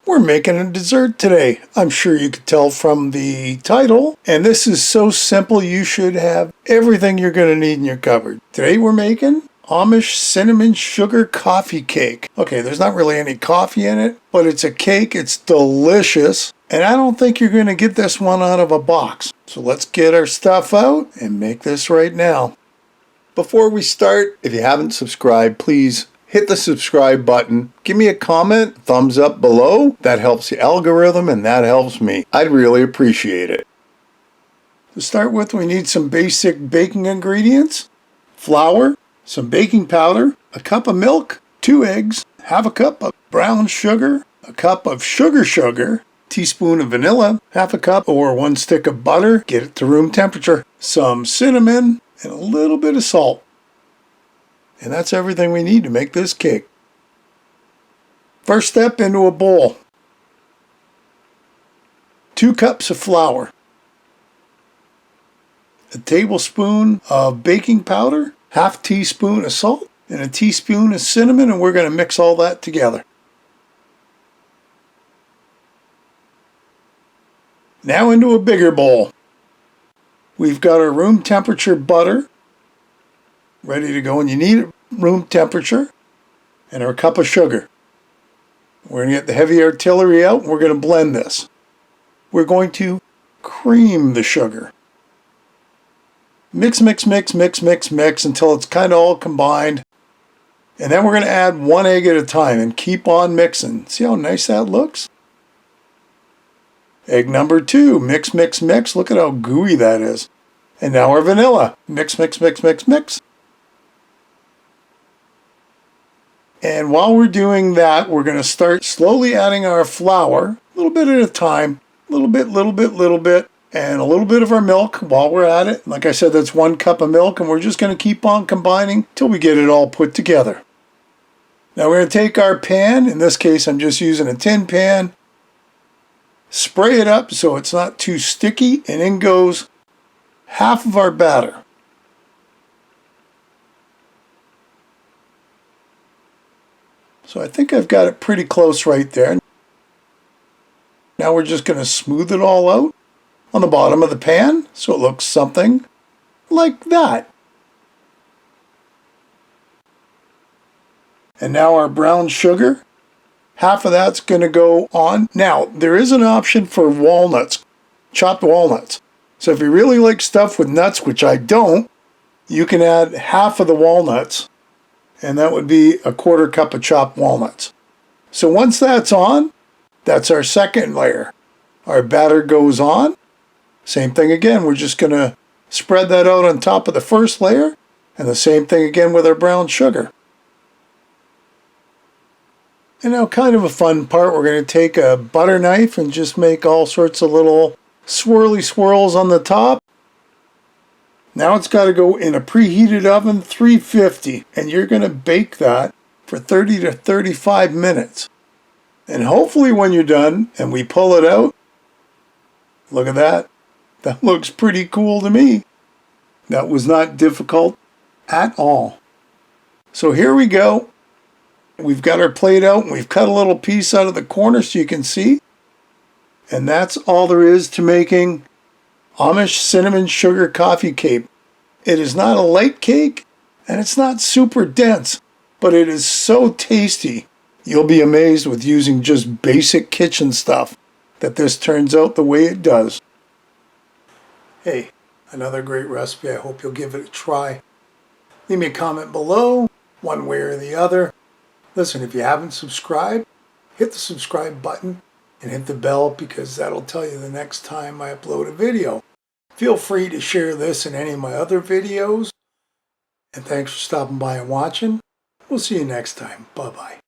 We're making a dessert today. I'm sure you could tell from the title. And this is so simple, you should have everything you're going to need in your cupboard. Today we're making Amish cinnamon sugar coffee cake. Okay, there's not really any coffee in it, but it's a cake. It's delicious. And I don't think you're going to get this one out of a box. So let's get our stuff out and make this right now. Before we start, if you haven't subscribed, please hit the subscribe button. Give me a comment, thumbs up below. That helps the algorithm and that helps me. I'd really appreciate it. To start with, we need some basic baking ingredients. Flour, some baking powder, a cup of milk, 2 eggs, half a cup of brown sugar, a cup of sugar, teaspoon of vanilla, half a cup or 1 stick of butter, get it to room temperature, some cinnamon, and a little bit of salt. And that's everything we need to make this cake. First step, into a bowl. 2 cups of flour, a tablespoon of baking powder, half teaspoon of salt, and a teaspoon of cinnamon, and we're going to mix all that together. Now into a bigger bowl. We've got our room temperature butter ready to go, and you need it room temperature, and our cup of sugar. We're going to get the heavy artillery out and we're going to blend this. We're going to cream the sugar. Mix until it's kind of all combined. And then we're going to add 1 egg at a time and keep on mixing. See how nice that looks? Egg number 2. Mix. Look at how gooey that is. And now our vanilla. Mix. And while we're doing that, we're going to start slowly adding our flour, a little bit at a time, little bit, and a little bit of our milk while we're at it. Like I said, that's 1 cup of milk, and we're just going to keep on combining till we get it all put together. Now we're going to take our pan, in this case I'm just using a tin pan, spray it up so it's not too sticky, and in goes half of our batter. So I think I've got it pretty close right there. Now we're just going to smooth it all out on the bottom of the pan so it looks something like that. And now our brown sugar, half of that's going to go on. Now there is an option for walnuts, chopped walnuts. So if you really like stuff with nuts, which I don't, you can add half of the walnuts. And that would be a 1/4 cup of chopped walnuts. So once that's on, that's our second layer. Our batter goes on. Same thing again, we're just going to spread that out on top of the first layer. And the same thing again with our brown sugar. And now kind of a fun part, we're going to take a butter knife and just make all sorts of little swirly swirls on the top. Now it's got to go in a preheated oven, 350, and you're going to bake that for 30 to 35 minutes. And hopefully when you're done and we pull it out, look at that. That looks pretty cool to me. That was not difficult at all. So here we go. We've got our plate out and we've cut a little piece out of the corner so you can see. And that's all there is to making Amish cinnamon sugar coffee cake. It is not a light cake and it's not super dense, but it is so tasty. You'll be amazed with using just basic kitchen stuff that this turns out the way it does. Hey, another great recipe. I hope you'll give it a try. Leave me a comment below, one way or the other. Listen, if you haven't subscribed, hit the subscribe button and hit the bell because that'll tell you the next time I upload a video. Feel free to share this and any of my other videos. And thanks for stopping by and watching. We'll see you next time. Bye-bye.